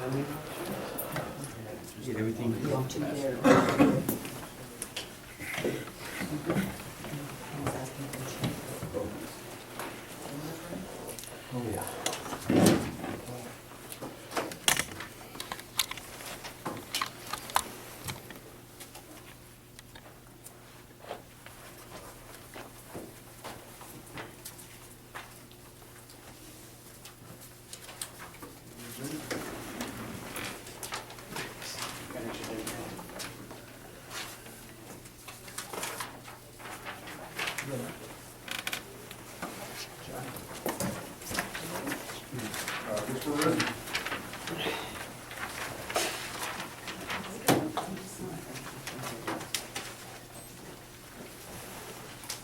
Get everything. Oh, yeah.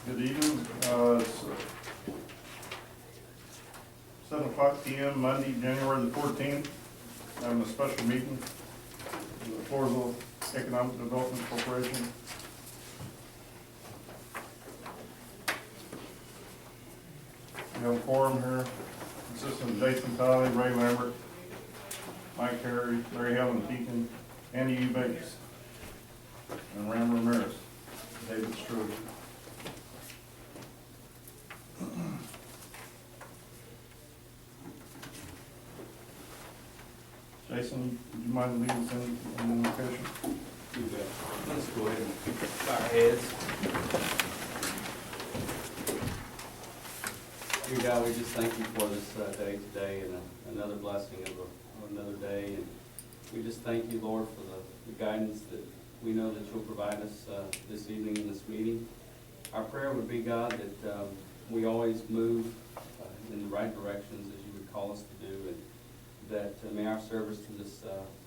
Good evening. It's 7:00 p.m. Monday, January the 14th. Having a special meeting with the Floresville Economic Development Corporation. We have a quorum here consisting of Jason Talley, Ray Lambert, Mike Harry, Larry Helen Pekin, Andy Eubanks, and Ram Ramirez, David Strode. Jason, would you mind leading us in the invocation? You bet. Let's go ahead and bow our heads. Dear God, we just thank you for this day today and another blessing of another day. And we just thank you, Lord, for the guidance that we know that you'll provide us this evening in this meeting. Our prayer would be, God, that we always move in the right directions as you would call us to do, and that may our service to this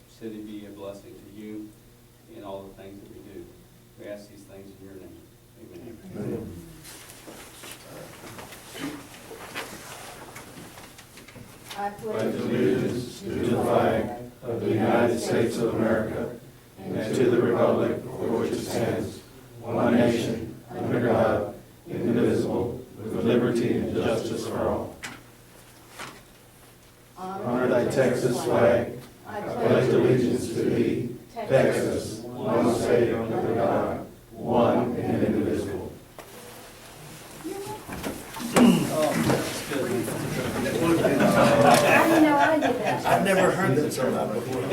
city be a blessing to you in all the things that we do. We ask these things in your name. Amen. Amen. I pledge allegiance to the flag of the United States of America and to the republic for which it stands, one nation, under God, indivisible, with liberty and justice for all. Honor thy Texas flag. I pledge allegiance to thee, Texas, one state under God, one and indivisible. I didn't know I did that. I've never heard that term out before.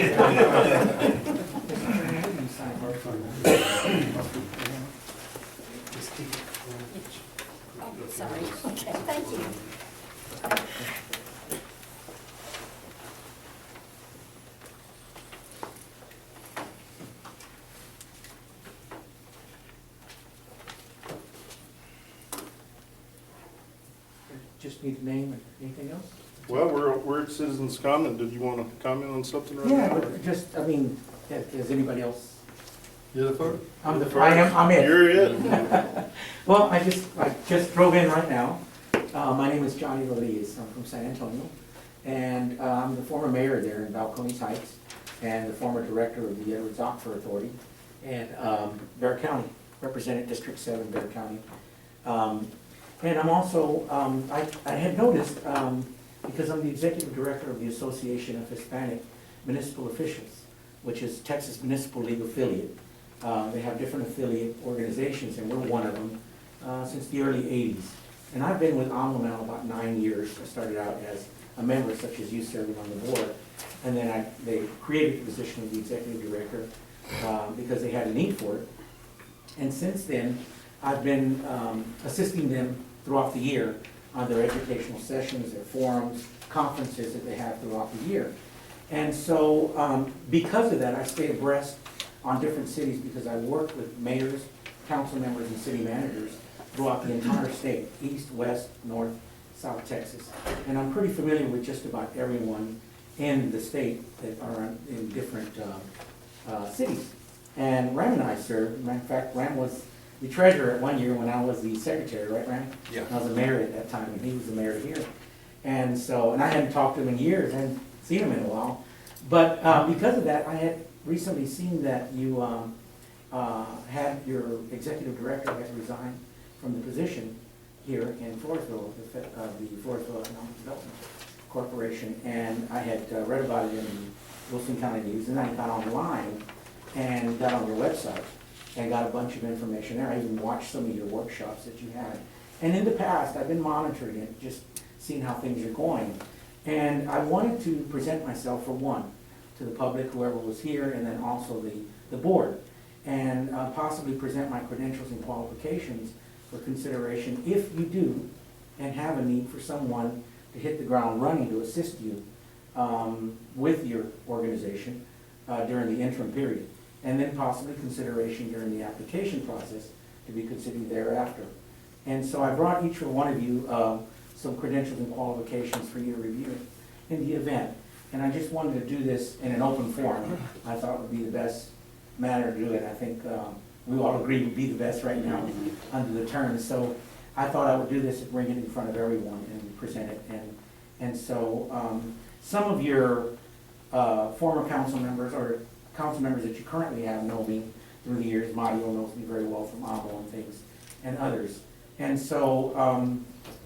Oh, sorry. Okay, thank you. Just need a name and anything else? Well, we're at citizens' comment. Did you want to comment on something right Yeah, now? but just, I mean, is anybody else? You're the first? I'm it. You're it. Well, I just drove in right now. My name is Johnny Leliz. I'm from San Antonio. And I'm the former mayor there in Balcones Heights and the former director of the Edwards Aquifer Authority and Bexar County, represented District 7, Bexar County. And I'm also, I had noticed, because I'm the executive director of the Association of Hispanic Municipal Officials, which is Texas Municipal League affiliate. They have different affiliate organizations, and we're one of them since the early 80s. And I've been with AMLO now about 9 years. I started out as a member, such as you serving on the board, and then they created the position of the executive director because they had a need for it. And since then, I've been assisting them throughout the year on their educational sessions, their forums, conferences that they have throughout the year. And so because of that, I stay abreast on different cities because I work with mayors, council members, and city managers throughout the entire state, east, west, north, south Texas. And I'm pretty familiar with just about everyone in the state that are in different cities. And Ram and I served. Matter of fact, Ram was the treasurer at one year when I was the secretary, right, Ram? Yeah. I was the mayor at that time, and he was the mayor here. And so, and I hadn't talked to him in years, I hadn't seen him in a while. But because of that, I had recently seen that you had your executive director had resigned from the position here in Floresville, the Floresville Economic Development Corporation. And I had read about it in Wilson County News, and I got online and got on your website and got a bunch of information there. I even watched some of your workshops that you had. And in the past, I've been monitoring it, just seeing how things are going. And I wanted to present myself, for one, to the public, whoever was here, and then also the board, and possibly present my credentials and qualifications for consideration if you do and have a need for someone to hit the ground running to assist you with your organization during the interim period, and then possibly consideration during the application process to be considered thereafter. And so I brought each one of you some credentials and qualifications for you to review in the event. And I just wanted to do this in an open forum. I thought would be the best manner to do it. I think we all agree would be the best right now under the terms. So I thought I would do this and bring it in front of everyone and present it. And so some of your former council members or council members that you currently have know me through the years. Mario knows me very well from AMO and things, and others. And so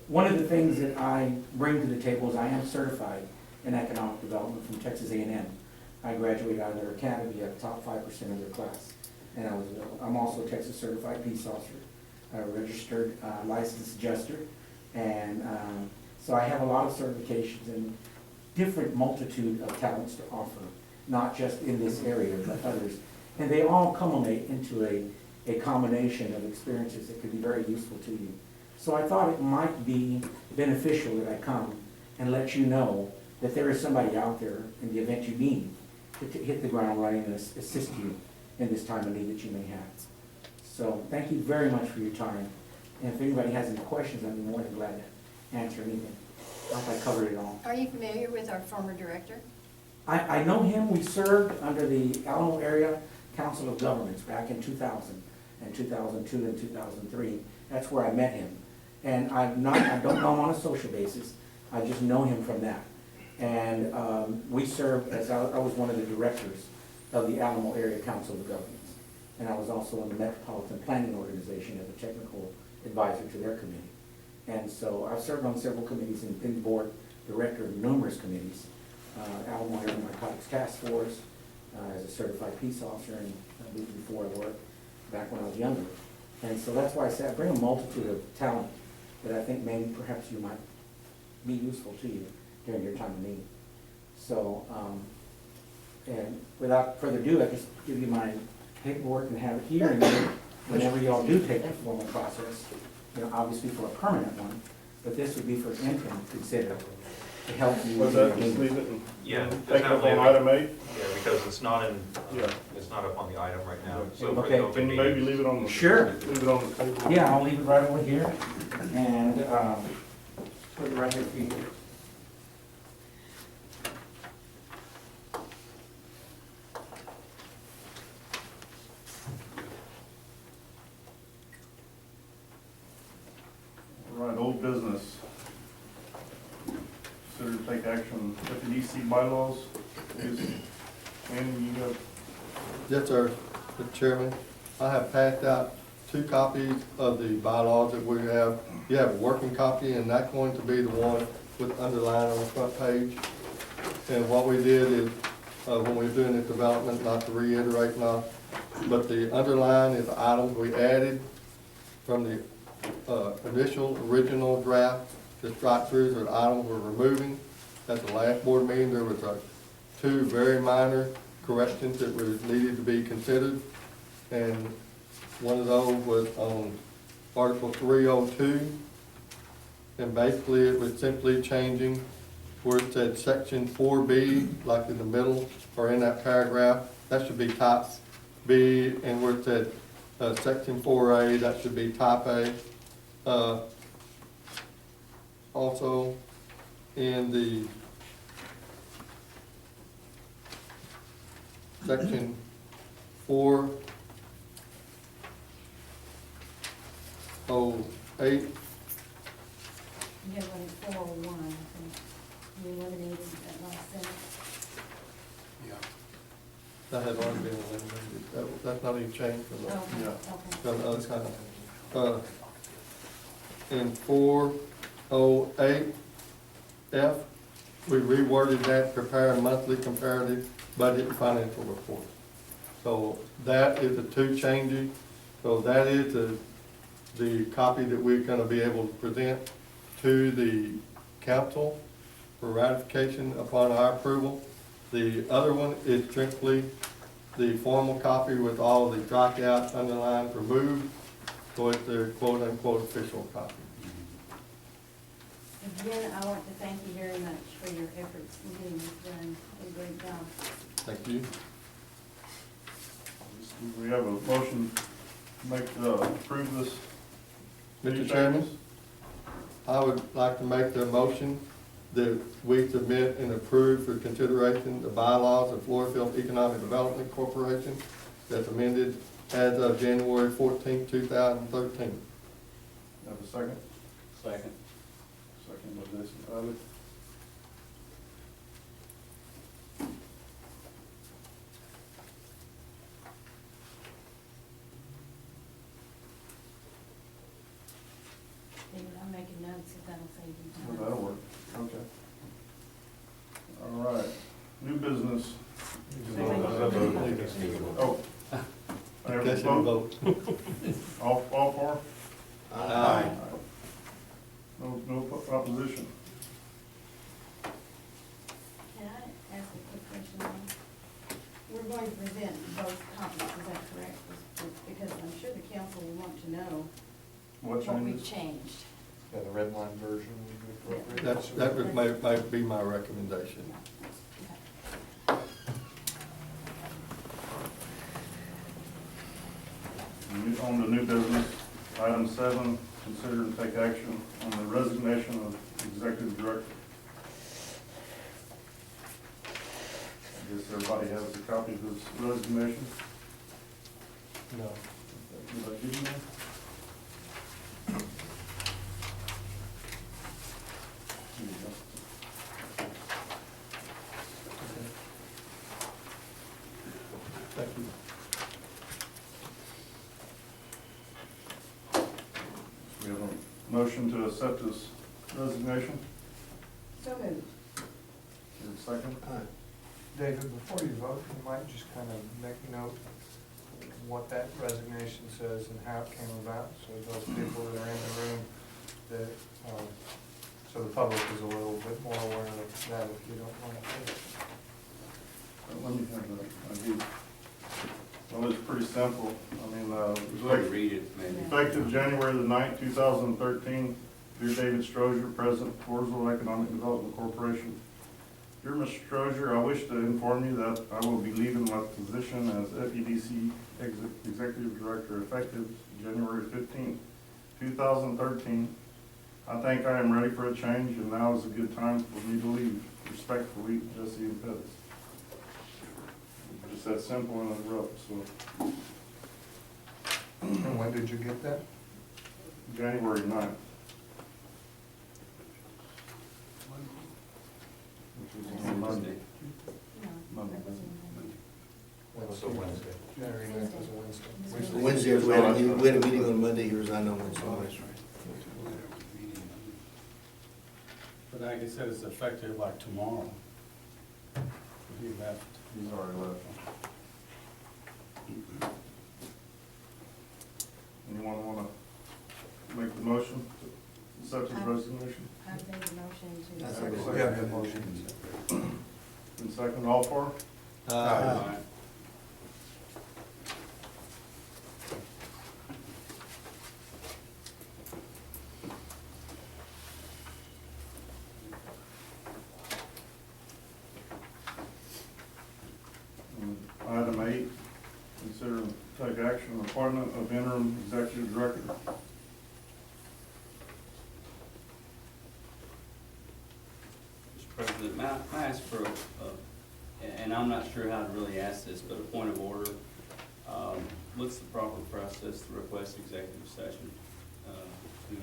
one of the things that I bring to the table is I am certified in economic development from Texas A&M. I graduated out of their academy at the top 5% of their class. And I'm also a Texas Certified Peace Officer, a registered licensed adjuster. And so I have a lot of certifications and different multitude of talents to offer, not just in this area, but others. And they all culminate into a combination of experiences that could be very useful to you. So I thought it might be beneficial that I come and let you know that there is somebody out there in the event you need to hit the ground running and assist you in this time of need that you may have. So thank you very much for your time. And if anybody has any questions, I'd be more than glad to answer anything. I hope I covered it all. Are you familiar with our former director? I know him. We served under the Alamo Area Council of Governments back in 2000 and 2002 and 2003. That's where I met him. And I don't know him on a social basis. I just know him from that. And we served as, I was one of the directors of the Alamo Area Council of Governments. And I was also in the Metropolitan Planning Organization as a technical advisor to their committee. And so I've served on several committees and been board director of numerous committees. Alamo Area Narcotics Task Force, as a certified peace officer, and before I worked back when I was younger. And so that's why I said I bring a multitude of talent that I think maybe perhaps you might be useful to you during your time of need. So, and without further ado, I just give you my paperwork and have it here, and then whenever y'all do take the formal process, you know, obviously for a permanent one, but this would be for interim to consider to help you. Was that, just leave it and Yeah. take it up on item 8? Yeah, because it's not in, Yeah. it's not up on the item right now. So Okay. for the open Can you maybe meetings- leave it on the? Sure. Leave it on the table? Yeah, I'll leave it right over here, and put it right here for you. All right, old business. Consider to take action with the DC bylaws. Andy, you got, Yes, sir, Mr. Chairman. I have passed out 2 copies of the bylaws that we have. You have a working copy, and that's going to be the one with underline on the front page. And what we did is, when we were doing this development, not to reiterate now, but the underline is the items we added from the original draft. The strike-throughs are the items we're removing. At the last board meeting, there was 2 very minor corrections that were needed to be considered. And one of those was on Article 302. And basically, it was simply changing where it said Section 4B, like in the middle or in that paragraph, that should be type B, and where it said Section 4A, that should be type A. Also, in the Section 408, You have one 401, I think. You eliminated that last sentence. that had already been eliminated. That's not even changed from the, Okay, yeah. okay. from the other kind. In 408F, we reworded that, prepare a monthly comparative budget and financial report. So that is the two changes. So that is the copy that we're gonna be able to present to the council for ratification upon our approval. The other one is strictly the formal copy with all the dropped out, underlined, removed, so it's the quote-unquote official copy. Again, I want to thank you very much for your efforts in getting this done. A great job. Thank you. We have a motion to approve this. Mr. Chairman, I would like to make the motion that we submit and approve for consideration the bylaws of Floresville Economic Development Corporation that's amended as of January 14, 2013. Have a second? Second. Second by Jason Tiley. David, I'm making notes if that'll save you Well, time. that'll work, okay. All right, new business. Oh. I have a Discussion vote. vote. All for? Aye. No opposition. Can I ask a quick question now? We're going to present both copies, is that correct? Because I'm sure the council will want to know What what we've changes? changed. Yeah, the red line version would be appropriate. That would might be my recommendation. Okay. On the new business, item 7, consider and take action on the resignation of executive director. I guess everybody has a copy of his resignation. No. Did I give you one? Here you go. Thank you. We have a motion to accept his resignation. So moved. Is there a second? David, before you vote, you might just kind of make note what that resignation says and how it came about, so those people that are in the room, that, so the public is a little bit more aware of that if you don't want to. Let me have that. I do. Well, it's pretty simple. I mean, Go ahead and read it, maybe. effective January the 9th, 2013, dear David Strozier, President, Floresville Economic Development Corporation. Dear Mr. Strozier, I wish to inform you that I will be leaving my position as FEDC Executive Director effective January 15th, 2013. I think I am ready for a change, and now is a good time for me to leave. Respectfully, Jesse and Pettis. Just that simple and abrupt, so And when did you get that? January 9th. Which was on Monday. No, Monday. that wasn't Monday. So Wednesday. January 9th is a Wednesday. Wednesday, we had a meeting on Monday, he resigned on Wednesday. But like I said, it's effective like tomorrow. He left. He's already left. Anyone want to make the motion to accept his resignation? I made the motion to. That's okay. Yeah, good motion. And second, all for? Aye. Item 8, consider and take action on appointment of interim executive director. Mr. President, may I ask for, and I'm not sure how to really ask this, but a point of order. What's the proper process to request executive session, to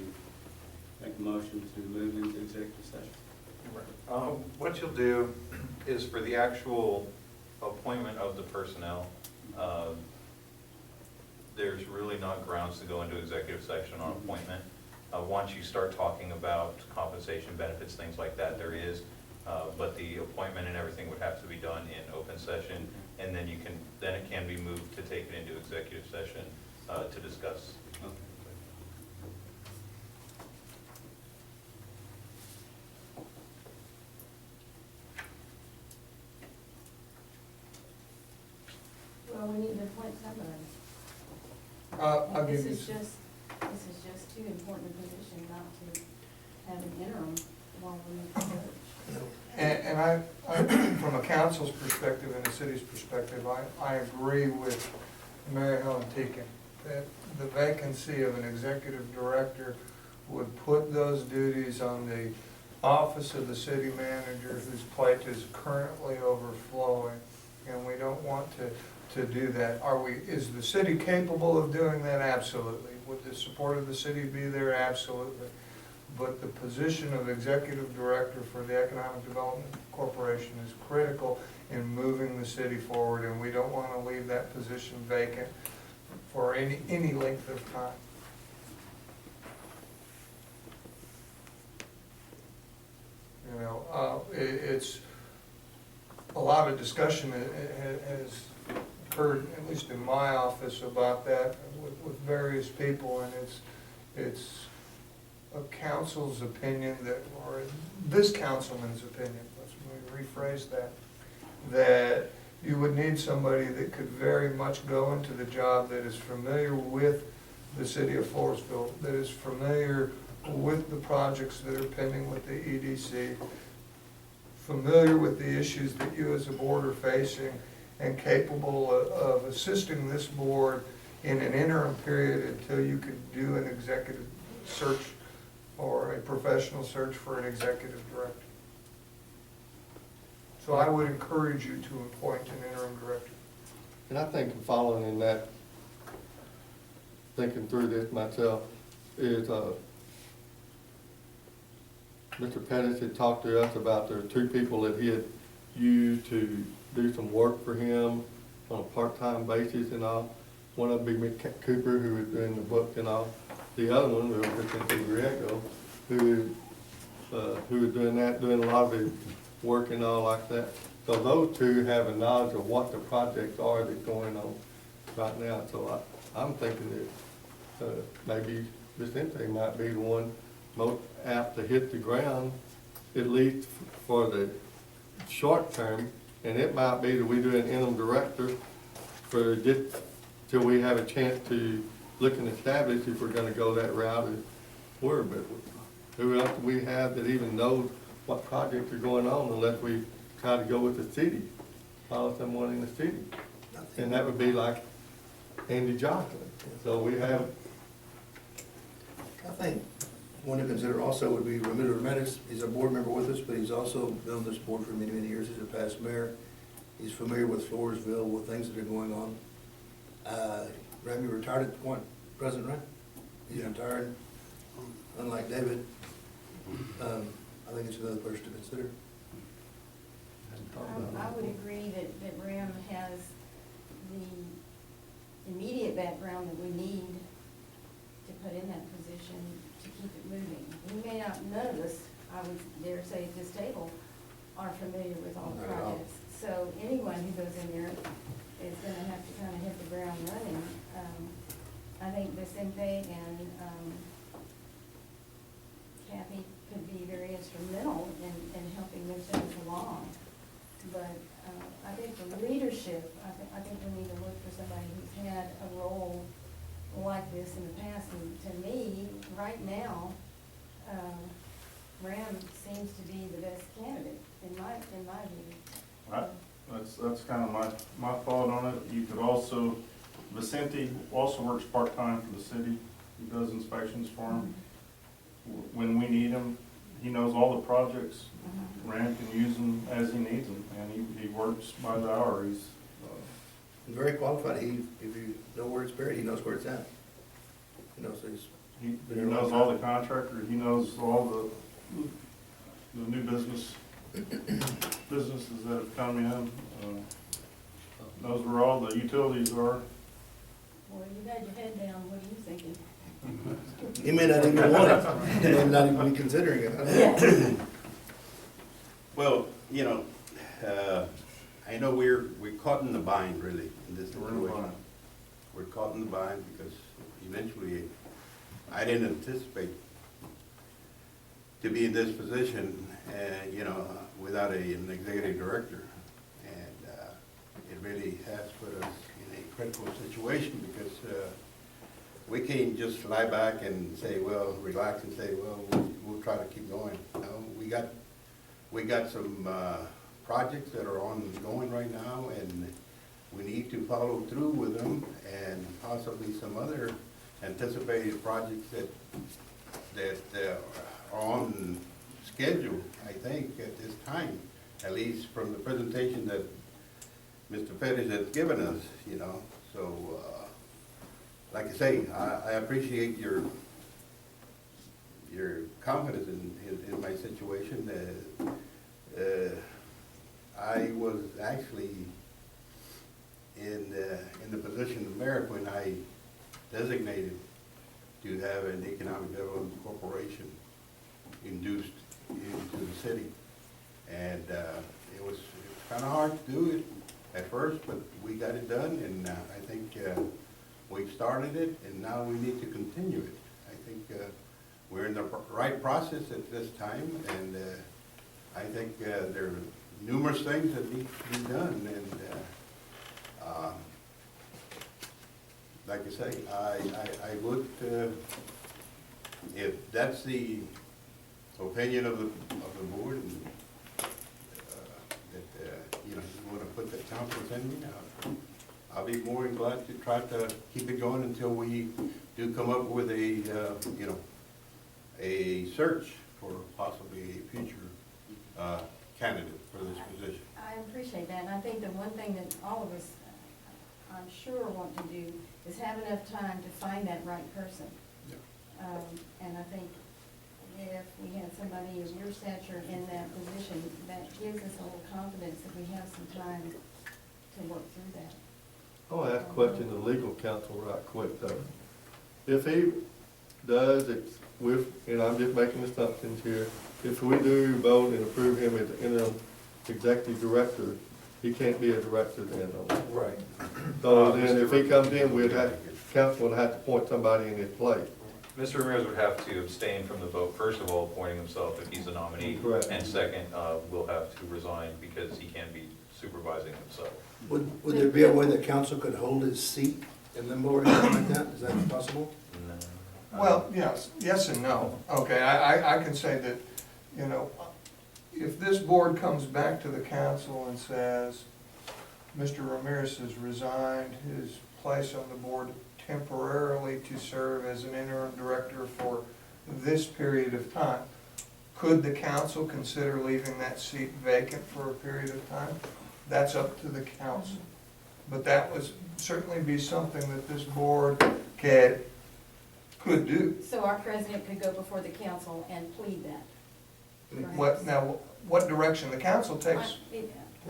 make a motion to move into executive session? What you'll do is for the actual appointment of the personnel, there's really not grounds to go into executive session on appointment. Once you start talking about compensation, benefits, things like that, there is. But the appointment and everything would have to be done in open session, and then it can be moved to take it into executive session to discuss. Okay. Well, we need to appoint somebody. I'll give you, This is just too important a position not to have an interim while we make the search. and I, from a council's perspective and a city's perspective, I agree with Mary Helen Teakin that the vacancy of an executive director would put those duties on the office of the city manager, whose plate is currently overflowing, and we don't want to do that. Is the city capable of doing that? Absolutely. Would the support of the city be there? Absolutely. But the position of executive director for the Economic Development Corporation is critical in moving the city forward, and we don't want to leave that position vacant for any length of time. You know, it's, a lot of discussion has occurred, at least in my office, about that with various people, and it's a council's opinion that, or this councilman's opinion, let's rephrase that you would need somebody that could very much go into the job, that is familiar with the city of Floresville, that is familiar with the projects that are pending with the EDC, familiar with the issues that you as a board are facing, and capable of assisting this board in an interim period until you could do an executive search or a professional search for an executive director. So I would encourage you to appoint an interim director. And I think following in that, thinking through this myself, is Mr. Pettis had talked to us about there are two people that he had used to do some work for him on a part-time basis and all. One of them be Mick Cooper, who was doing the book and all. The other one was Vicente Griego, who was doing that, doing a lot of his work and all like that. So those two have a knowledge of what the projects are that's going on right now. So I'm thinking that maybe Vicente might be the one most apt to hit the ground, at least for the short term. And it might be that we do an interim director for just till we have a chance to look and establish if we're gonna go that route or where. But who else do we have that even knows what projects are going on unless we try to go with the city, follow someone in the city? And that would be like Andy Johnson. So we have. I think one to consider also would be Ramiro Ramirez. He's a board member with us, but he's also been on this board for many, many years. He's a past mayor. He's familiar with Floresville, with things that are going on. Ramy retired at one, present, right? He's retired, unlike David. I think it's another person to consider. I would agree that Ram has the immediate background that we need to put in that position to keep it moving. We may not, none of us, I would dare say at this table, are familiar with all the Not at all. projects. So anyone who goes in there is gonna have to kind of hit the ground running. I think Vicente and Kathy could be very instrumental in helping move things along. But I think for leadership, I think we need to look for somebody who's had a role like this in the past. And to me, right now, Ram seems to be the best candidate in my view. Right. That's kind of my thought on it. You could also, Vicente also works part-time for the city. He does inspections for him. When we need him, he knows all the projects. Rand can use them as he needs them, and he works by the hour. He's Very qualified. If you know where it's buried, he knows where it's at. You know, so he knows all the contractors. He knows all the new businesses that have come in. Knows where all the utilities are. Well, you got your head down, what are you thinking? he may not even want it. He may not even be considering it. I don't know. Well, you know, I know we're caught in the bind really in this We're in a situation. bind. We're caught in the bind because eventually I didn't anticipate to be in this position, you know, without an executive director. And it really has put us in a critical situation because we can't just lie back and say, well, relax and say, well, we'll try to keep going. No, we got some projects that are ongoing right now, and we need to follow through with them, and possibly some other anticipated projects that are on schedule, I think, at this time, at least from the presentation that Mr. Pettis has given us, you know. So, like I say, I appreciate your confidence in my situation. I was actually in the position of mayor when I designated to have an economic development corporation induced into the city. And it was kind of hard to do it at first, but we got it done, and I think we've started it, and now we need to continue it. I think we're in the right process at this time, and I think there are numerous things that need to be done, and like I say, I would, if that's the opinion of the board, and that you know, you want to put the council in me, I'll be more than glad to try to keep it going until we do come up with a you know, a search for possibly a future candidate for this position. I appreciate that, and I think the one thing that all of us, I'm sure, want to do is have enough time to find that right person. And I think if we had somebody of your stature in that position, that gives us a little confidence that we have some time to work through that. I want to ask a question to legal counsel right quick though. If he does, it's with, and I'm just making assumptions here, if we do vote and approve him as interim executive director, he can't be a director then, though. Right. So then if he comes in, council would have to appoint somebody in his place. Mr. Ramirez would have to abstain from the vote, first of all, appointing himself if he's a nominee. Correct. And second, will have to resign because he can't be supervising himself. Would there be a way the council could hold his seat in limbo or anything like that? Is that possible? No. Well, yes and no. Okay, I can say that, you know, if this board comes back to the council and says, Mr. Ramirez has resigned his place on the board temporarily to serve as an interim director for this period of time, could the council consider leaving that seat vacant for a period of time? That's up to the council. But that would certainly be something that this board could do. So our president could go before the council and plead that. What direction the council takes,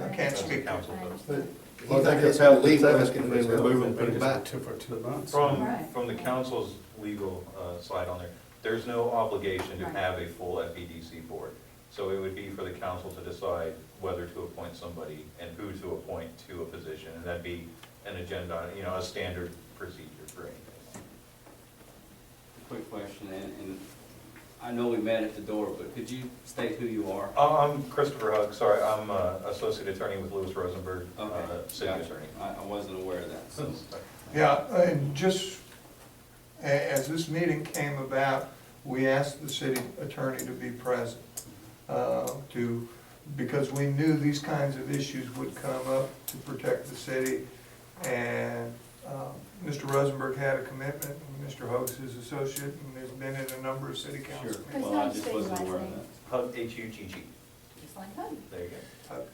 I can't speak. Council I votes. But understand. he's not necessarily legal, asking And for his then help. remove him, put him back. For 2 months. Right. From the council's legal side on there, there's no obligation to Right. have a full FEDC board. So it would be for the council to decide whether to appoint somebody and who to appoint to a position. And that'd be an agenda, you know, a standard procedure for anything. Quick question, and I know we met at the door, but could you state who you are? I'm Christopher Hugg, sorry, I'm associate attorney with Lewis Rosenberg, city Gotcha. attorney. I wasn't aware of that, so. Yeah, and just as this meeting came about, we asked the city attorney to be present, because we knew these kinds of issues would come up to protect the city. And Mr. Rosenberg had a commitment, and Mr. Hoag's his associate, and has been in a number of city council Sure. meetings. Well, I just wasn't aware of that. Hugg, H-U-G-G, Just like Huddy. there you go.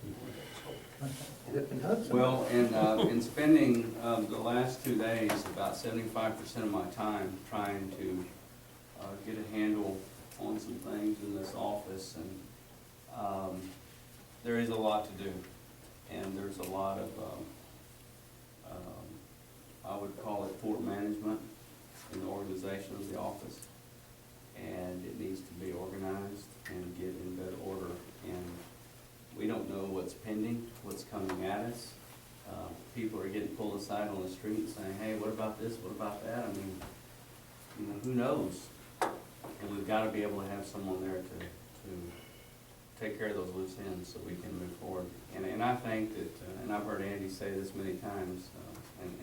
Well, and in spending the last 2 days, about 75% of my time trying to get a handle on some things in this office, and there is a lot to do, and there's a lot of, I would call it port management in the organization of the office, and it needs to be organized and get in better order. And know what's pending, what's coming at us. People are getting pulled aside on the street saying, hey, what about this, what about that? I mean, you know, who knows? And we've gotta be able to have someone there to take care of those loose ends so we can move forward. And I think that, and I've heard Andy say this many times,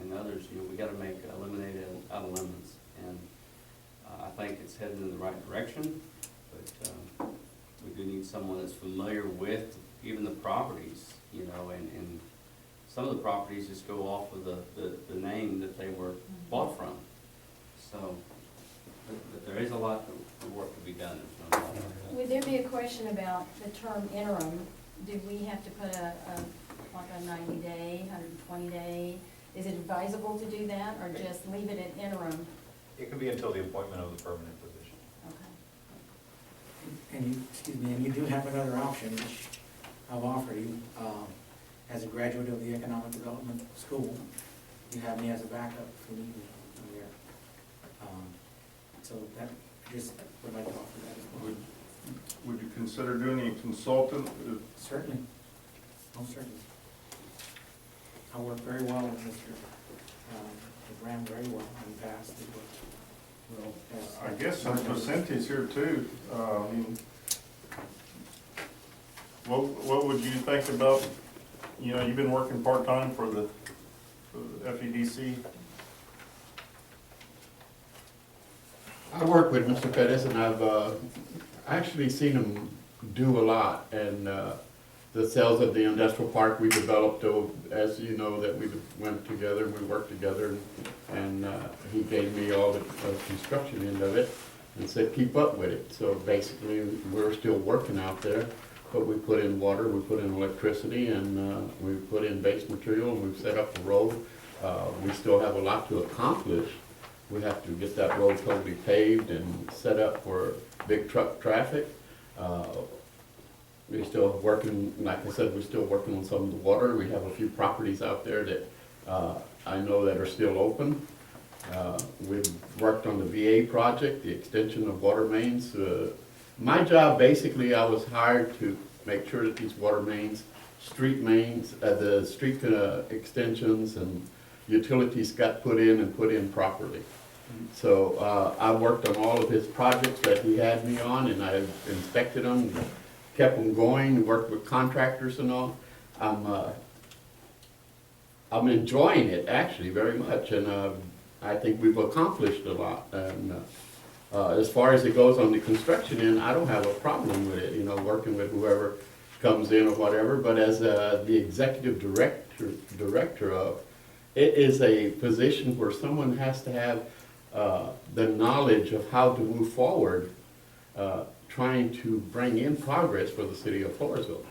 and others, you know, we gotta make lemonade out of lemons. And I think it's headed in the right direction, but we do need someone that's familiar with even the properties, you know, and some of the properties just go off of the name that they were bought from. So, but there is a lot of work to be done. There's no doubt about that. Would there be a question about the term interim? Do we have to put like a 90-day, 120-day? Is it advisable to do that, or just leave it at interim? It can be until the appointment of the permanent position. Okay. And you, excuse me, and you do have another option, which I've offered you. As a graduate of the Economic Development School, you have me as a backup if you need me there. So that, I just would like to offer that as well. Would you consider doing a consultant? Certainly, most certainly. I work very well with Mr. Graham very well in the past. Well, I guess since Vicenti's here too, I mean, what would you think about, you know, you've been working part-time for the FEDC. I work with Mr. Pettis, and I've actually seen him do a lot. And the sales of the industrial park we developed, as you know, that we went together and we worked together, and he gave me all the construction end of it and said keep up with it. So basically we're still working out there, but we put in water, we put in electricity, and we put in base material, and we've set up the road. We still have a lot to accomplish. We have to get that road totally paved and set up for big truck traffic. We're still working, like I said, we're still working on some of the water. We have a few properties out there that I know that are still open. We've worked on the VA project, the extension of water mains. My job, basically, I was hired to make sure that these water mains, street mains, the street extensions and utilities got put in properly. So I worked on all of his projects that he had me on, and I inspected them, kept them going, worked with contractors and all. I'm enjoying it actually very much, and I think we've accomplished a lot. And as far as it goes on the construction end, I don't have a problem with it, you know, working with whoever comes in or whatever. But as the executive director of, it is a position where someone has to have the knowledge of how to move forward, trying to bring in progress for the city of Floresville.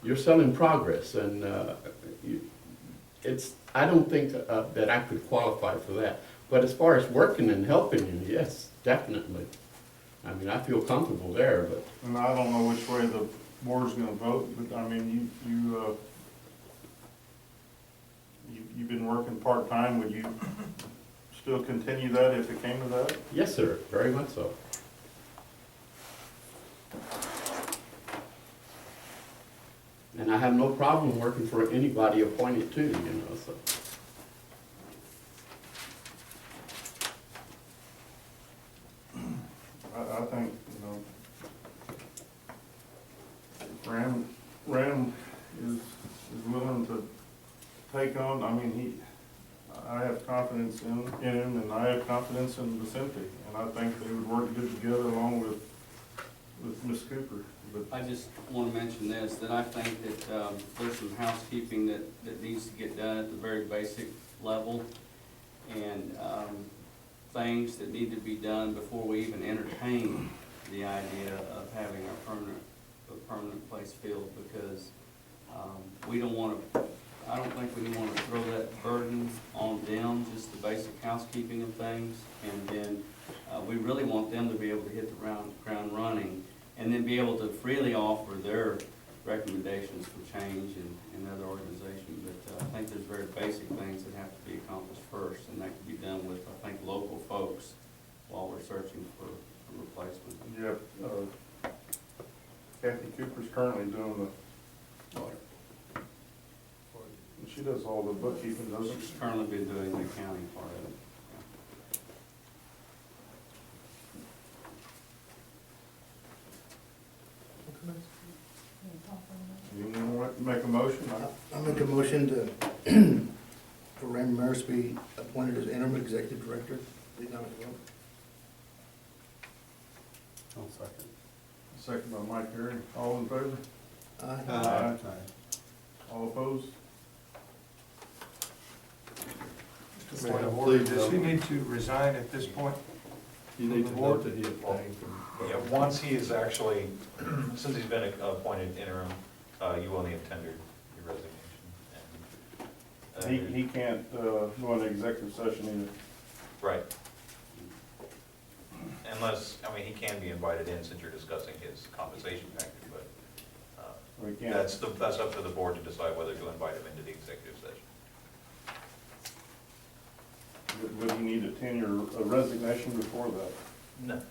You're selling progress, and I don't think that I could qualify for that. But as far as working and helping you, yes, definitely. I mean, I feel comfortable there, but. And I don't know which way the board's gonna vote, but I mean, you've been working part-time. Would you still continue that if it came to that? Yes, sir, very much so. And I have no problem working for anybody appointed too, you know, so. I think, you know, Ram is willing to take on, I mean, I have confidence in him, and I have confidence in Vicente, and I think they would work good together along with Ms. Cooper. But I just want to mention this, that I think that there's some housekeeping that needs to get done at the very basic level, and things that need to be done before we even entertain the idea of having a permanent place filled, because we don't want to, I don't think we want to throw that burden on them, just the basic housekeeping of things, and then we really want them to be able to hit the ground running, and then be able to freely offer their recommendations for change in other organizations. But I think there's very basic things that have to be accomplished first, and that can be done with, I think, local folks while we're searching for a replacement. yeah, Kathy Cooper's currently doing the She does all the bookkeeping, doesn't She's she? currently been doing the accounting part of it. You want to make a motion? I make a motion to, for Raymond Maris to be appointed as interim executive director of the economic development. I'll second. Second by Mike Terry. All in favor? Aye. All opposed? Just point of order, does he need to resign at this point? You need to vote that he abstained from. Yeah, once he is actually, since he's been appointed interim, you will need to tender your resignation. He can't, go into executive session either. Right. Unless, I mean, he can be invited in since you're discussing his compensation package, but We can't. that's up to the board to decide whether to invite him into the executive session. Would he need a tenure, a resignation before that? No.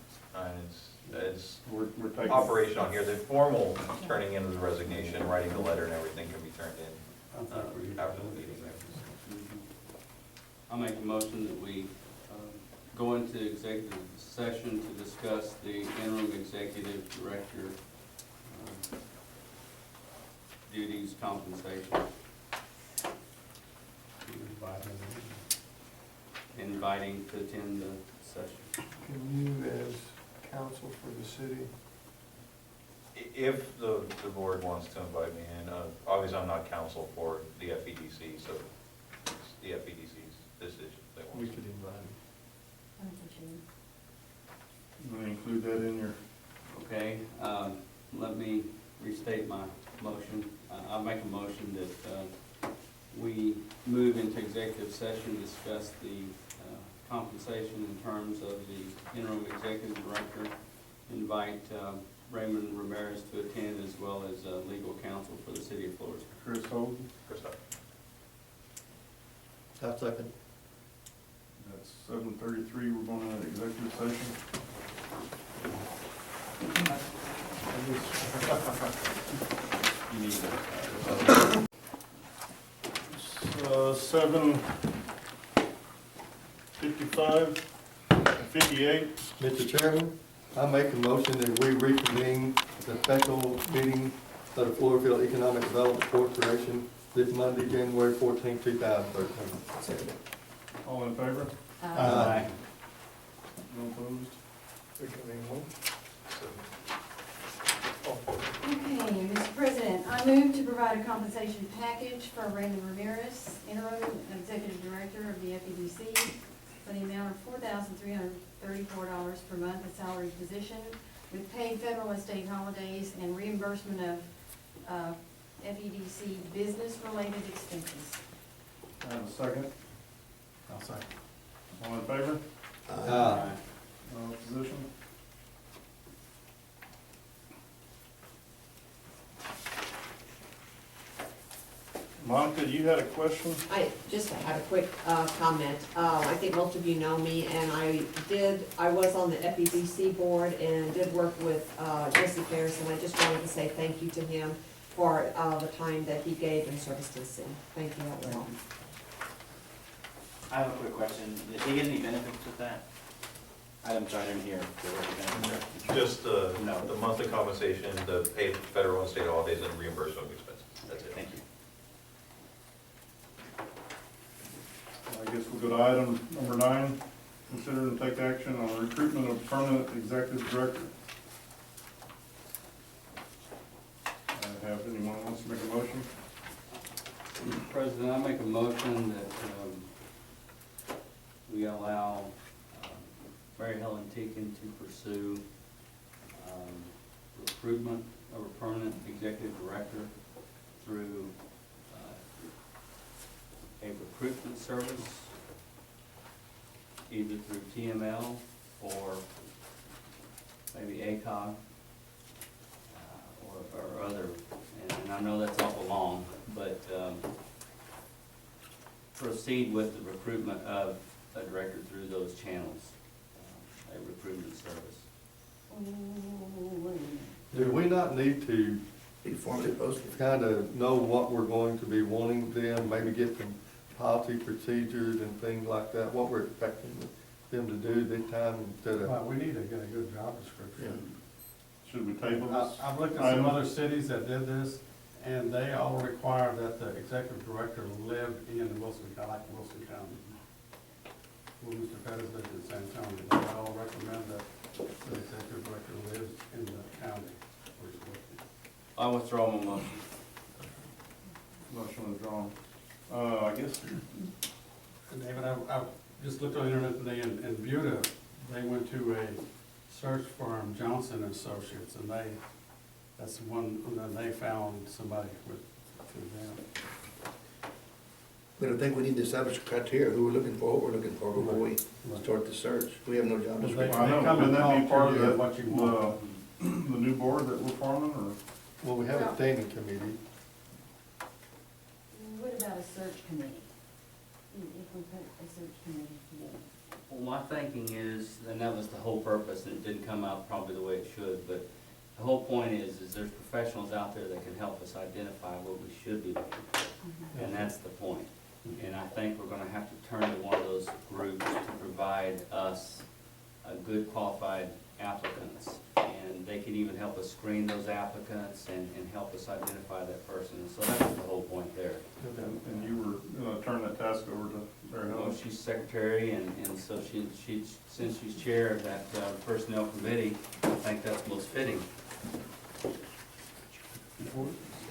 It's We're taking. operation on here, the formal turning in of the resignation, writing the letter and everything can be turned in after the meeting. I'll make a motion that we go into executive session to discuss the interim executive director duties, compensation, inviting to attend the session. Can you, as counsel for the city, If the board wants to invite me in, obviously I'm not counsel for the FEDC, so it's the FEDC's decision. If they want We to. could invite him. I think we should. You want to include that in your, Okay, let me restate my motion. I'll make a motion that we move into executive session, discuss the compensation in terms of the interim executive director, invite Raymond Ramirez to attend, as well as legal counsel for the city of Floresville. Chris Holden? Christoph. I'll second. That's 7:33, we're going into executive session. You need to, 7:55, 58. Mr. Chairman, I make a motion that we reconvene the special meeting of the Floresville Economic Development Corporation this Monday, January 14, 2013. All in favor? Aye. No opposed? Okay, Mr. President, I move to provide a compensation package for Raymond Ramirez, interim executive director of the FEDC, for the amount of $4,334 per month, a salary position, with paid federal and state holidays and reimbursement of FEDC business-related expenses. I have a second. I'll second. All in favor? Aye. No opposition? Monica, you had a question? I just had a quick comment. I think most of you know me, and I was on the FEDC board and did work with Jesse Ferris, and I just wanted to say thank you to him for the time that he gave in service to the city. Thank you, that was all. I have a quick question. Did he get any benefits with that? I'm sorry, I didn't hear. If there were any benefits. Just the monthly compensation, the paid federal and state holidays, and reimbursement of expenses. That's it. Thank you. I guess we'll go to item number 9. Consider and take action on the recruitment of permanent executive director. Have anyone wants to make a motion? Mr. President, I make a motion that we allow Mary Helen Teakin to pursue recruitment of a permanent executive director through a recruitment service, either through TML or maybe ACOG or other, and I know that's awful long, but proceed with the recruitment of a director through those channels, a recruitment service. Do we not need to Be formally posted. kind of know what we're going to be wanting them, maybe get some policy procedures and things like that, what we're expecting them to do this time instead of, Well, we need to get a good job description. Should we table this? I've looked at some other cities that did this, and they all require that the executive director live in Wilson County, like Wilson County. Well, Mr. Pettis lives in San Antonio, they all recommend that the executive director lives in the county. where he's working. I withdraw my motion. Motion withdrawn. I guess, And David, I just looked on the internet today, in Buda, they went to a search firm, Johnson Associates, and that's one, and then they found somebody with, through them. But I think we need to establish criteria, who we're looking for, what we're looking for before we start the search. We have no job They description. I know, come and wouldn't that be talk part to of you the- what you want. the new board that we're forming, or? well, we have a standing committee. What about a search committee? If we put a search committee together? Well, my thinking is, and that was the whole purpose, and it didn't come out probably the way it should, but the whole point is there's professionals out there that can help us identify what we should be looking for. And that's the point. And I think we're gonna have to turn to one of those groups to provide us a good qualified applicants. And they can even help us screen those applicants and help us identify that person. And so that's the whole point there. And you were gonna turn that task over to Mary Well, Helen? she's secretary, and so since she's chair of that personnel committee, I think that's most fitting.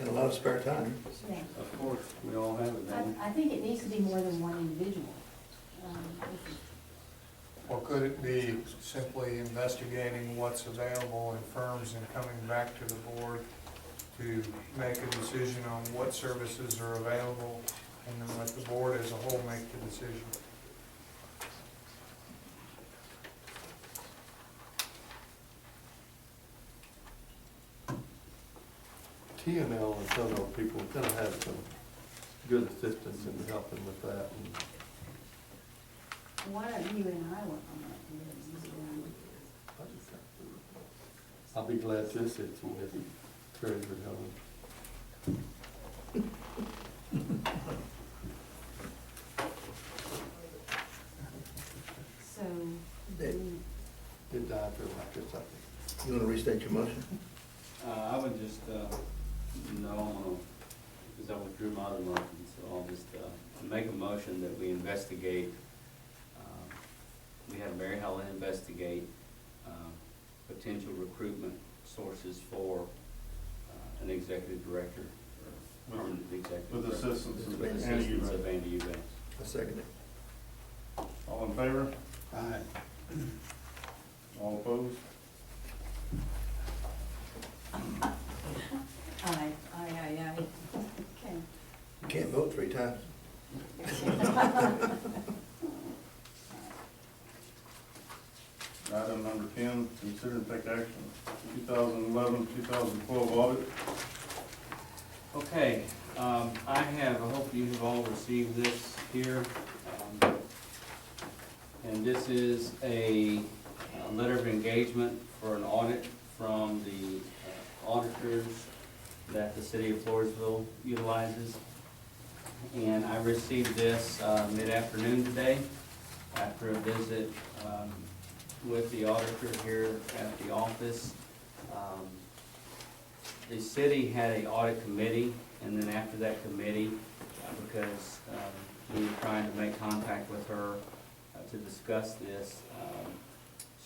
And a lot of spare time. Yeah. Of course, we all have it, don't we? I think it needs to be more than one individual. Or could it be simply investigating what's available in firms and coming back to the board to make a decision on what services are available, and then let the board as a whole make the decision? TNL and some of those people are gonna have some good assistance in helping with that. Why don't you and I work on that committee? I'll be glad to assist you with it, Treasurer Helen. So, Did Did I feel like this, I think. you want to restate your motion? I would just, no, because I withdrew my other motion, so I'll just make a motion that we investigate, we have Mary Helen investigate potential recruitment sources for an executive director, or permanent executive With director. assistance of With Andy assistance Eubanks. of Andy Eubanks. I second it. All in favor? Aye. All opposed? aye. Okay. You can't vote 3 times. Item number 10, consider and take action, 2011-2012 audit. Okay, I hope you have all received this here. And this is a letter of engagement for an audit from the auditors that the city of Floresville utilizes. And I received this mid-afternoon today after a visit with the auditor here at the office. The city had an audit committee, and then after that committee, because we were trying to make contact with her to discuss this,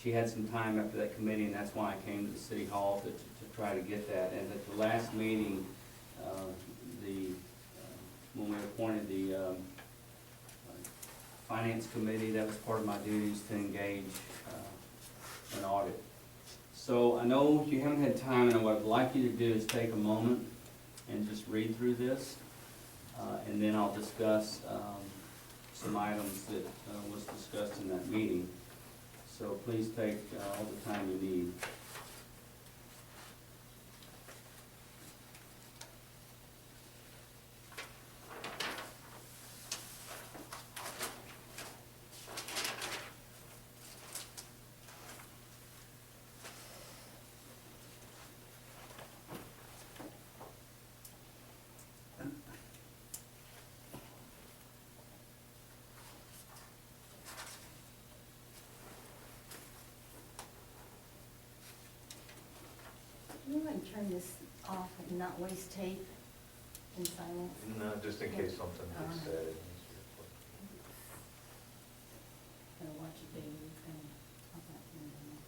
she had some time after that committee, and that's why I came to the city hall to try to get that. And at the last meeting, when we appointed the finance committee, that was part of my duties to engage an audit. So I know you haven't had time, and what I'd like you to do is take a moment and just read through this, and then I'll discuss some items that was discussed in that meeting. So please take all the time you need. turn this off and not waste tape in silence? No, just in case something gets said. Gotta watch it, baby, it's gonna, I'm not doing that.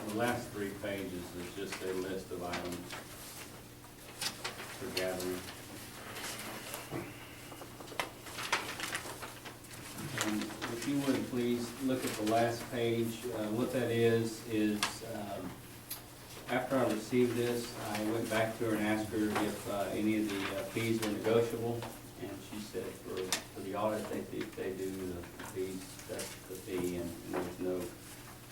The last 3 pages is just a list of items for gathering. And if you would, please look at the last page. What that is after I received this, I went back to her and asked her if any of the fees were negotiable. And she said for the audit, they do the fees, that's the fee, and there's no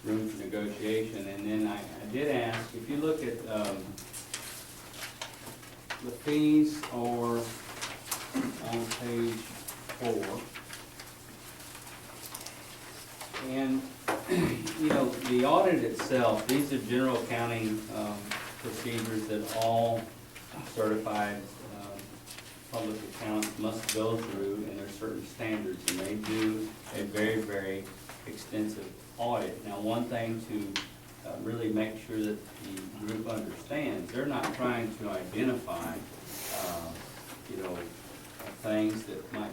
room for negotiation. And then I did ask, if you look at the fees are on page 4. And, you know, the audit itself, these are general accounting procedures that all certified public accounts must go through, and there are certain standards, and they do a very, very extensive audit. Now, one thing to really make sure that the group understands, they're not trying to identify, you know, things that might,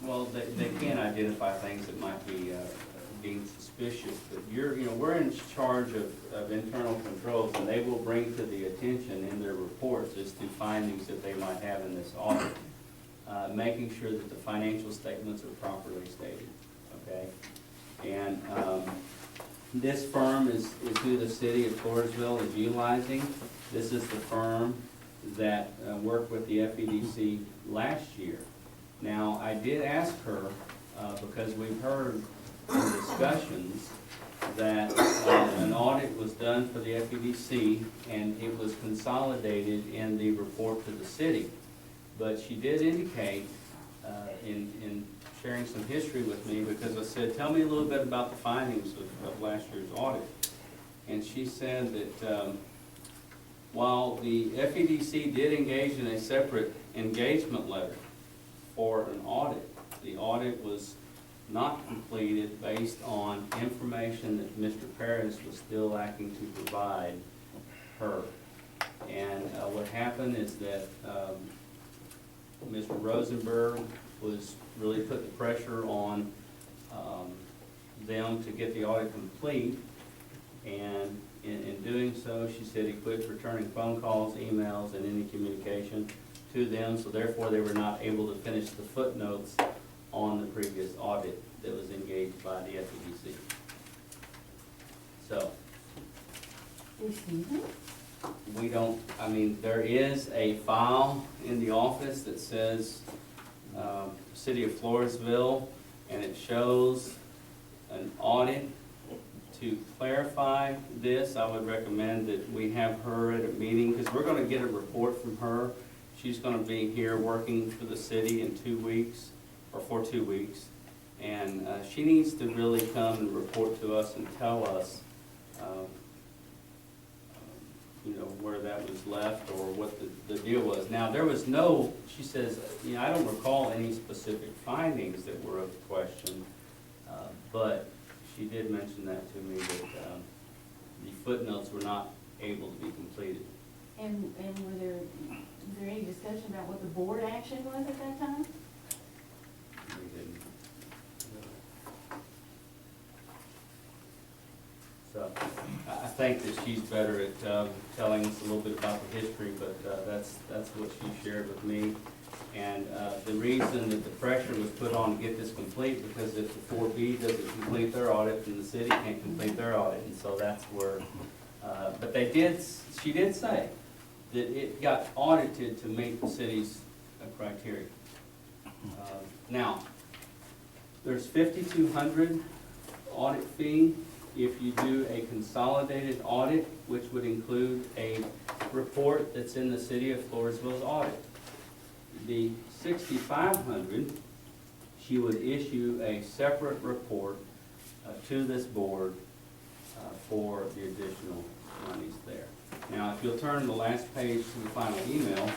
well, they can identify things that might be deemed suspicious, but we're in charge of internal controls, and they will bring to the attention in their reports as to findings that they might have in this audit, making sure that the financial statements are properly stated, okay? And this firm is who the city of Floresville is utilizing. This is the firm that worked with the FEDC last year. Now, I did ask her, because we've heard in discussions that an audit was done for the FEDC and it was consolidated in the report to the city. But she did indicate in sharing some history with me, because I said, tell me a little bit about the findings of last year's audit. And she said that while the FEDC did engage in a separate engagement letter for an audit, the audit was not completed based on information that Mr. Paris was still lacking to provide her. And what happened is that Mr. Rosenberg was really put the pressure on them to get the audit complete. And in doing so, she said he quit returning phone calls, emails, and any communication to them. So therefore, they were not able to finish the footnotes on the previous audit that was engaged by the FEDC. So, we don't, I mean, there is a file in the office that says City of Floresville, and it shows an audit. To clarify this, I would recommend that we have her at a meeting, because we're going to get a report from her. She's going to be here working for the city in 2 weeks, or for 2 weeks. And she needs to really come and report to us and tell us, you know, where that was left or what the deal was. Now, there was no, she says, you know, I don't recall any specific findings that were of question, but she did mention that to me, that the footnotes were not able to be completed. And was there any discussion about what the board action was at that time? We didn't. So, I think that she's better at telling us a little bit about the history, but that's what she shared with me. And the reason that the pressure was put on to get this complete, because if the 4B doesn't complete their audit, then the city can't complete their audit. And so that's where, but she did say that it got audited to meet the city's criteria. Now, there's $5,200 audit fee if you do a consolidated audit, which would include a report that's in the City of Floresville's audit. The $6,500, she would issue a separate report to this board for the additional monies there. Now, if you'll turn the last page to the final email,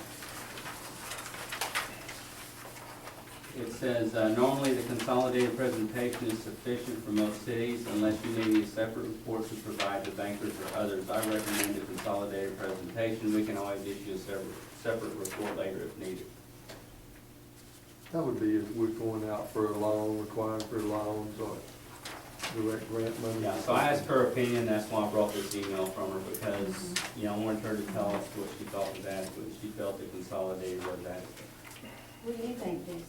it says, normally the consolidated presentation is sufficient for most cities unless you need a separate report to provide to bankers or others. I recommend a consolidated presentation. We can always issue a separate report later if needed. That would be if we're going out for a loan, requiring for loans or direct grant money. Yeah, so I asked her opinion, that's why I brought this email from her, because, you know, I wanted her to tell us what she thought was adequate. She felt that consolidated was adequate. What do you think, Jason?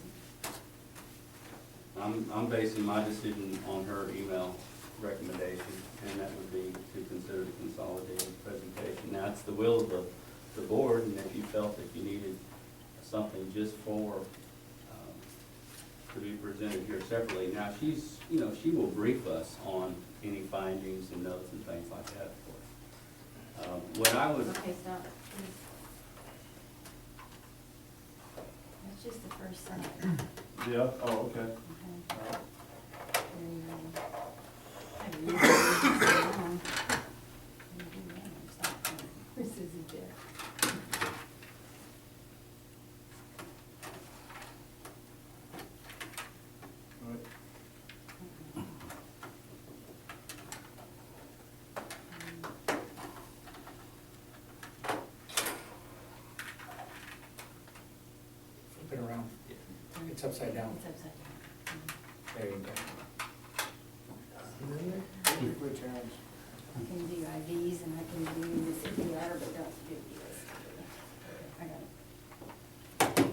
I'm basing my decision on her email recommendation, and that would be to consider the consolidated presentation. Now, it's the will of the board, and if you felt that you needed something just for, to be presented here separately. Now, she's, you know, she will brief us on any findings and notes and things like that, of course. What I would, Okay, stop, please. That's just the first side. Yeah, oh, okay. This isn't there. Flip it around. It's upside down. It's upside down. There you go. I can do IVs and I can do the CPR, but don't do this. I got it.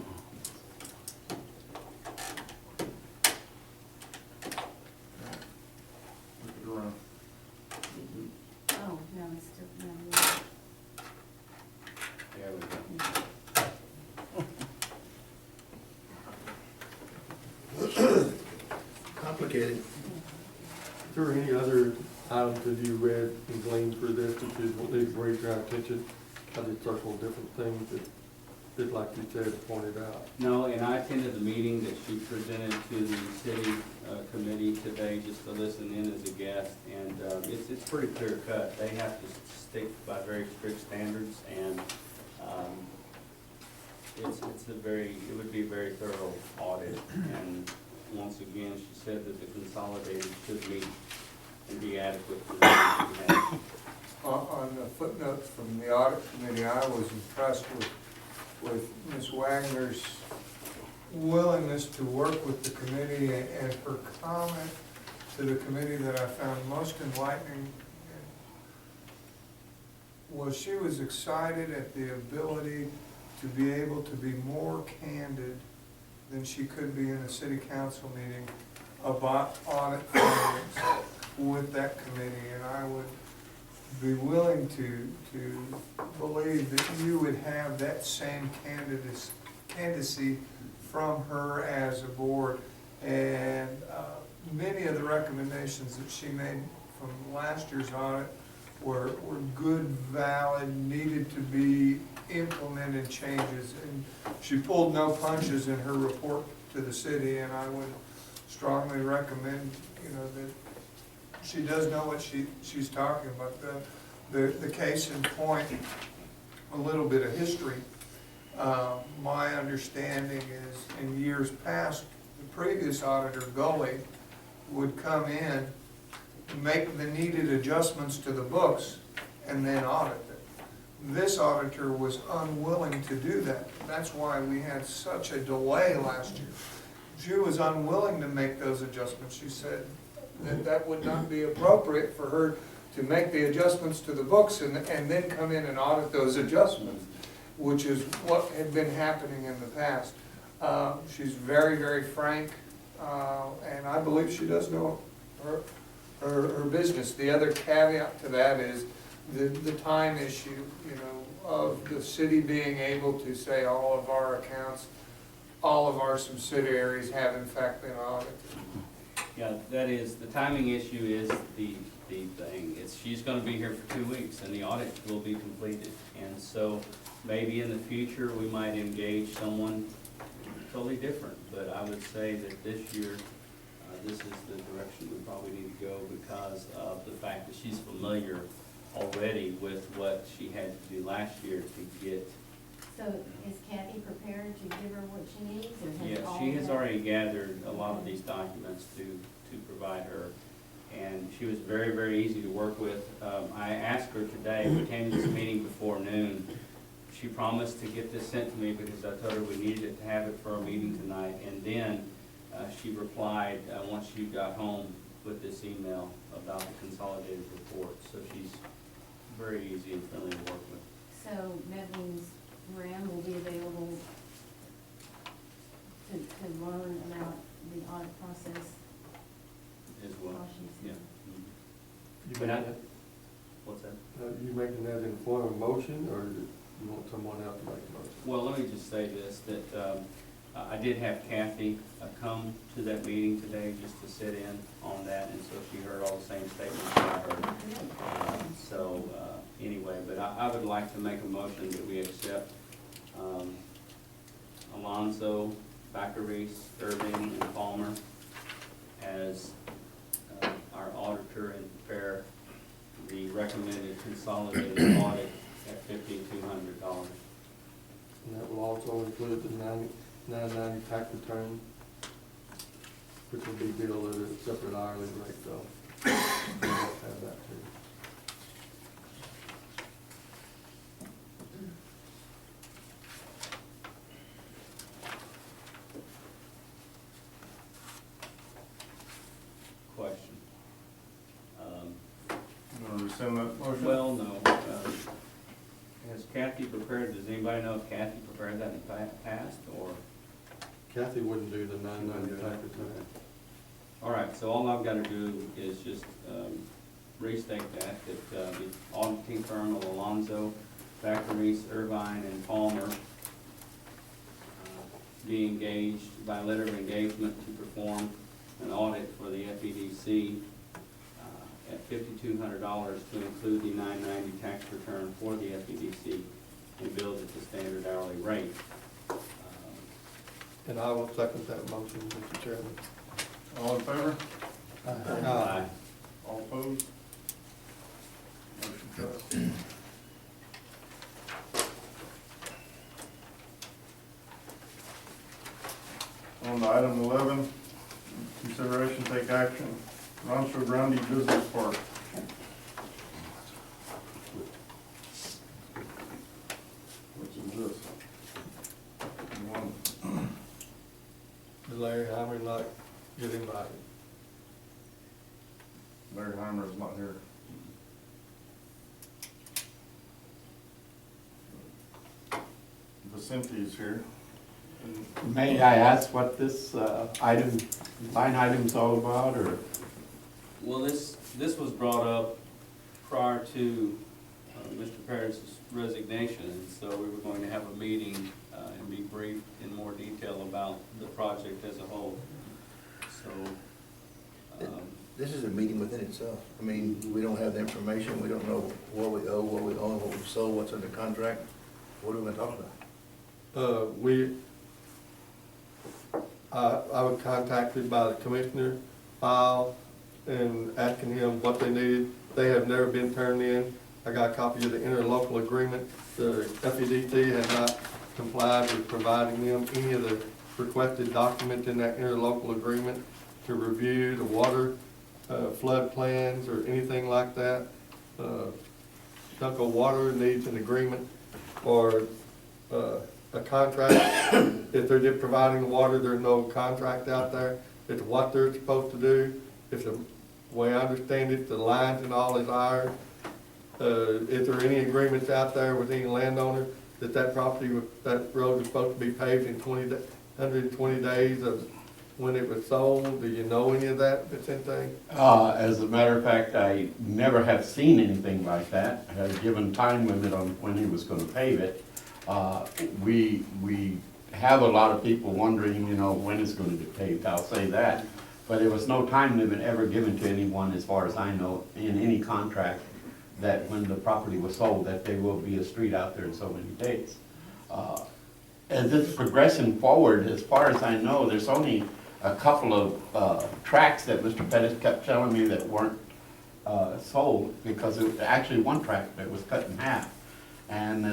Look it around. Oh, no, it's still, no. there we go. at it. Is there any other items that you read and gleaned through this that you need to bring to our attention? I did several different things that, like you said, pointed out. No, and I attended the meeting that she presented to the city committee today, just to listen in as a guest, and it's pretty clear cut. They have to stick by very strict standards, and it would be a very thorough audit. And once again, she said that the consolidated should meet and be adequate for the needs we have. On the footnotes from the audit committee, I was impressed with Ms. Wagner's willingness to work with the committee, and her comment to the committee that I found most enlightening was she was excited at the ability to be able to be more candid than she could be in a city council meeting about audit findings with that committee. And I would be willing to believe that you would have that same candidacy from her as a board. And many of the recommendations that she made from last year's audit were good, valid, needed to be implemented changes. And she pulled no punches in her report to the city, and I would strongly recommend, that she does know what she's talking about. The case in point, a little bit of history. My understanding is in years past, the previous auditor, Gully, would come in, make the needed adjustments to the books, and then audit it. This auditor was unwilling to do that. That's why we had such a delay last year. She was unwilling to make those adjustments. She said that would not be appropriate for her to make the adjustments to the books and then come in and audit those adjustments, which is what had been happening in the past. She's very, very frank, and I believe she does know her business. The other caveat to that is the time issue, of the city being able to say all of our accounts, all of our subsidiaries have in fact been audited. Yeah, that is, the timing issue is the thing. She's gonna be here for 2 weeks, and the audit will be completed. And so maybe in the future, we might engage someone totally different. But I would say that this year, this is the direction we probably need to go, because of the fact that she's familiar already with what she had to do last year to get. So is Kathy prepared to give her what she needs, or has Yeah, all she has that- already gathered a lot of these documents to provide her, and she was very, very easy to work with. I asked her today, we came to this meeting before noon. She promised to get this sent to me because I told her we needed it to have it for our meeting tonight, and then she replied once she got home with this email about the consolidated report. So she's very easy and friendly to work with. So that means Ram will be available to learn about the audit process As well, while she's yeah. here. Mhm. You But I- making that, What's that? you making that in form of motion, or you want someone else to make a motion? Well, let me just say this, that I did have Kathy come to that meeting today just to sit in on that, and so she heard all the same statements that I heard. Anyway, but I would like to make a motion that we accept Alonzo, Baccaris, Irving, and Palmer as our auditor and prepare the recommended consolidated audit at $5,200. And that will also include the 990 tax return, which will be billed at a separate hourly rate, so we'll have that too. Question. You want to rescind that motion? Well, no. Has Kathy prepared, does anybody know if Kathy prepared that in the past, or? Kathy wouldn't do the 990 tax return. All right, so all I've got to do is just restate that the auditing firm of Alonzo, Baccaris, Irvine, and Palmer be engaged by letter of engagement to perform an audit for the FEDC at $5,200 to include the $9.90 tax return for the FEDC and billed at the standard hourly rate. And I will second that motion, Mr. Chairman. All in favor? Aye. All opposed? Motion passed. On to item 11, consideration take action, Rancho Grande Business Park. Which is this? You want- Larry Heimer not get invited. Larry Heimer is not here. Vicente is here. May I ask what this line item's all about, or? Well, this was brought up prior to Mr. Parrish' resignation, and so we were going to have a meeting and be briefed in more detail about the project as a whole. So, This is a meeting within itself. I mean, we don't have the information, we don't know what we owe, what we own, what we've sold, what's under contract. What are we gonna talk about? I was contacted by the commissioner, and asking him what they needed. They have never been turned in. I got a copy of the interlocal agreement. The FEDC has not complied with providing them any of the requested documents in that interlocal agreement to review the water, flood plans or anything like that. Dunkel Water needs an agreement or, a contract. If they're just providing the water, there's no contract out there. It's what they're supposed to do. If the way I understand it, the lines and all is ours. Is there any agreements out there with any landowner that that property, that road is supposed to be paved in 120 days of when it was sold? Do you know any of that, Vicente? As a matter of fact, I never have seen anything like that. I had a given time limit on when he was gonna pave it. We have a lot of people wondering, when it's gonna be paved, I'll say that. But there was no time limit ever given to anyone, as far as I know, in any contract, that when the property was sold, that there will be a street out there in so many days. As it's progressing forward, as far as I know, there's only a couple of tracks that Mr. Pettis kept telling me that weren't sold, because it was actually one track that was cut in half. And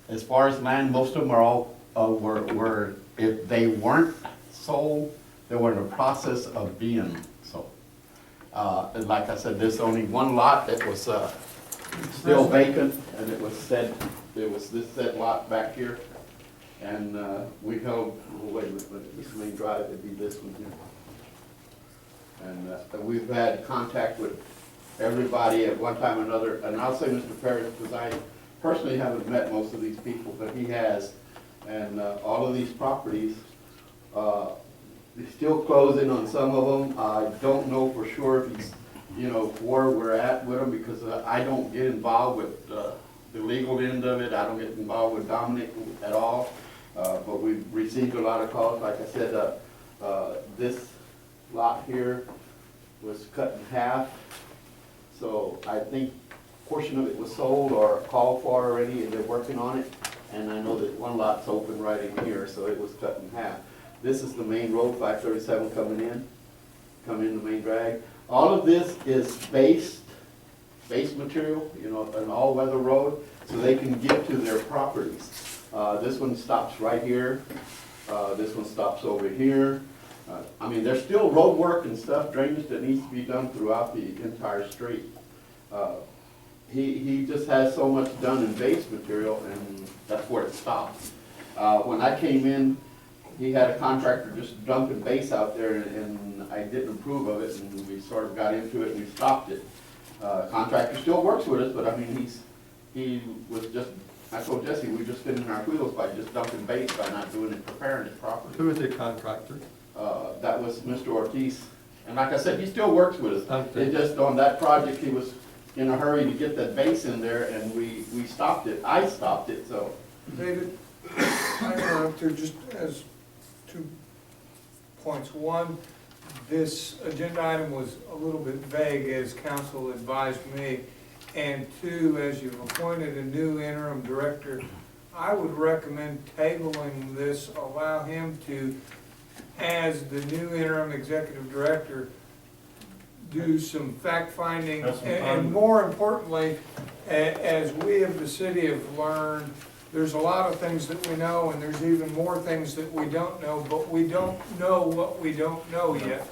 as far as land, most of them are all, were, if they weren't sold, they were in the process of being sold. And like I said, there's only one lot that was still vacant, and it was said, there was this said lot back here. And we held, wait a minute, this main drive, it'd be this one here. And we've had contact with everybody at one time or another, and I'll say Mr. Parrish, because I personally haven't met most of these people, but he has. And all of these properties, he's still closing on some of them. I don't know for sure if he's, where we're at with them, because I don't get involved with the legal end of it. I don't get involved with Dominic at all. But we've received a lot of calls. Like I said, this lot here was cut in half. So I think a portion of it was sold or called for already, and they're working on it. And I know that one lot's open right in here, so it was cut in half. This is the main road, 537 coming in the main drag. All of this is base material, an all-weather road, so they can get to their properties. This one stops right here. This one stops over here. There's still road work and stuff, drainage that needs to be done throughout the entire street. He just has so much done in base material, and that's where it stops. When I came in, he had a contractor just dumping base out there, and I didn't approve of it, and we sort of got into it and we stopped it. Contractor still works with us, but he was just, I told Jesse, we're just spinning our wheels by just dumping base, by not doing it, preparing it properly. Who is the contractor? That was Mr. Ortiz. And like I said, he still works with us. It just, on that project, he was in a hurry to get that base in there, and we stopped it. I stopped it, so. David, I interrupt here just as 2 points. One, this agenda item was a little bit vague, as council advised me. And two, as you've appointed a new interim director, I would recommend tabling this, allow him to, as the new interim executive director, do some fact-finding, That's some and fun. more importantly, as we of the city have learned, there's a lot of things that we know, and there's even more things that we don't know, but we don't know what we don't know yet.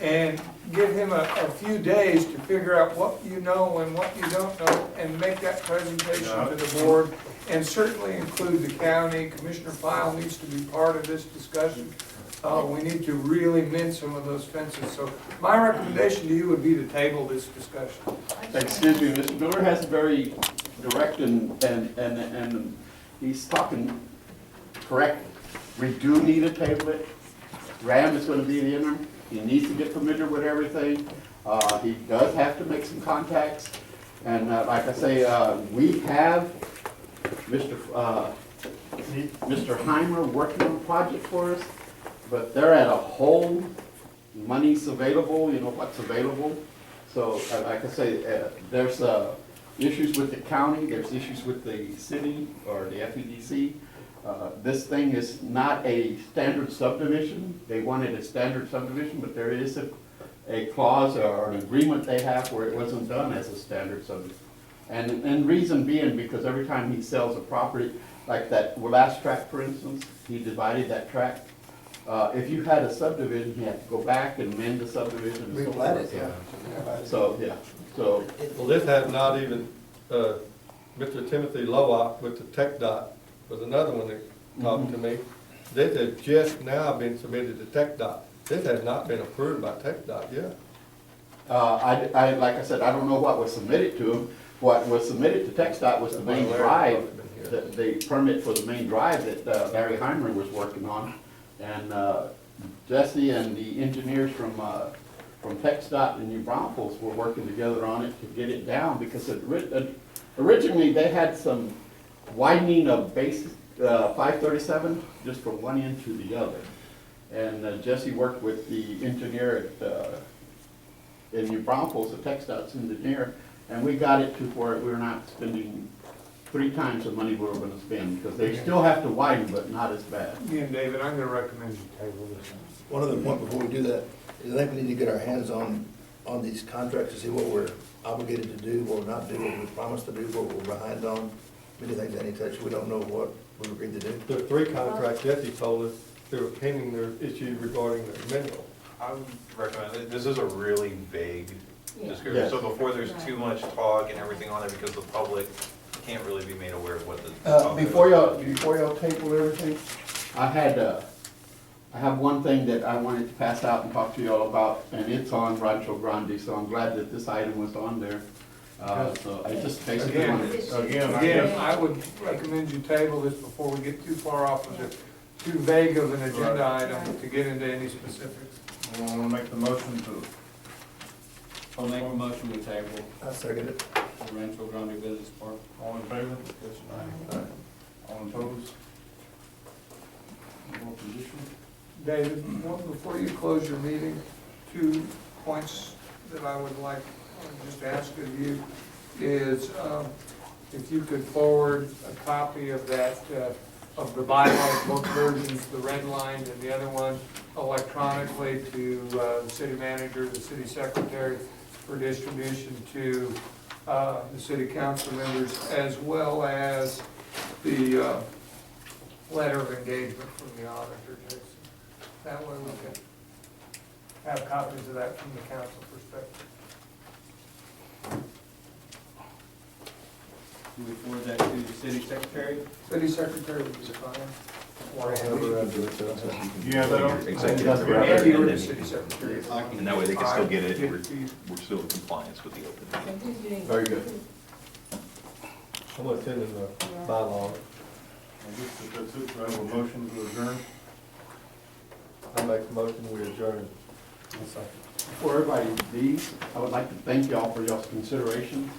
And give him a few days to figure out what you know and what you don't know, and make that presentation to the board, and certainly include the county. Commissioner File needs to be part of this discussion. We need to really mend some of those fences. So my recommendation to you would be to table this discussion. Excuse me, Mr. Miller has a very direct and he's talking correct. We do need to table it. Graham is going to be the interim. He needs to get familiar with everything. He does have to make some contacts. And like I say, we have Mr. Heimer working on a project for us, but they're at a whole, money's available, you know what's available. So like I say, there's issues with the county, there's issues with the city or the FEDC. This thing is not a standard subdivision. They wanted a standard subdivision, but there is a clause or an agreement they have where it wasn't done as a standard subdivision. And reason being, because every time he sells a property, like that last tract, for instance, he divided that tract. If you had a subdivision, you had to go back and amend the subdivision. And so Replat it, forth. So, yeah, so, Well, this had not even, Mr. Timothy Lowop with the Tech Dot was another one that talked to me. This has just now been submitted to Tech Dot. This has not been approved by Tech Dot yet. like I said, I don't know what was submitted to him. What was submitted to TxDOT was the main drive, the permit for the main drive that Larry Heimer was working on. And Jesse and the engineers from TxDOT and New Braunfels were working together on it to get it down, because originally they had some widening of base 537 just from one end to the other. And Jesse worked with the engineer in New Braunfels, the TxDOT's engineer, and we got it to where we're not spending 3 times the money we were going to spend, because they still have to widen, but not as bad. Me and David, I'm gonna recommend you table this. One other point before we do that, is I think we need to get our hands on these contracts to see what we're obligated to do, what we're not doing, what we promised to do, what we're behind on. Many things I need to touch, we don't know what we agreed to do. There are 3 contracts Jesse told us they were pending their issue regarding the mineral. I would recommend, this is a really vague Yeah. description, Yes. so before there's too much talk and everything on it, because the public can't really be made aware of what the. Before y'all table everything, I have one thing that I wanted to pass out and talk to y'all about, and it's on Rancho Grande, so I'm glad that this item was on there. So I just basically Again, wanted. Again, I would recommend you table this before we get too far off of it, too vague of an agenda item to get into any specifics. I want to make the motion to, I'll make a motion to table I second it. the Rancho Grande Business Park. all in favor? Aye. All opposed? No opposition? David, before you close your meeting, 2 points that I would like just to ask of you is if you could forward a copy of that, of the bylaws, both versions, the red line and the other one, electronically to the city manager, the city secretary, for distribution to the city council members, as well as the letter of engagement from the auditor, Jason. That way we can have copies of that from the council perspective. Do we forward that to the city secretary? City secretary would be fine. Or Yeah, that'll. Executive Andy or director, the city secretary. and that way they can still get it, If you- we're still in compliance with the open meeting. Very good. I'm gonna send in the bylaw. I guess if that's it, do I have a motion to adjourn? I make a motion, we adjourn. Before everybody leaves, I would like to thank y'all for y'all's consideration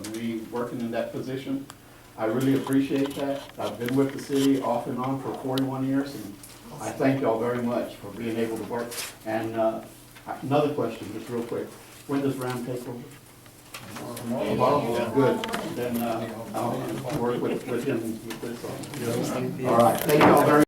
of me working in that position. I really appreciate that. I've been with the city off and on for 41 years, and I thank y'all very much for being able to work. And another question, just real quick. When does Ram take over? Tomorrow? Good. Then I'll work with him with this. All right. Thank y'all very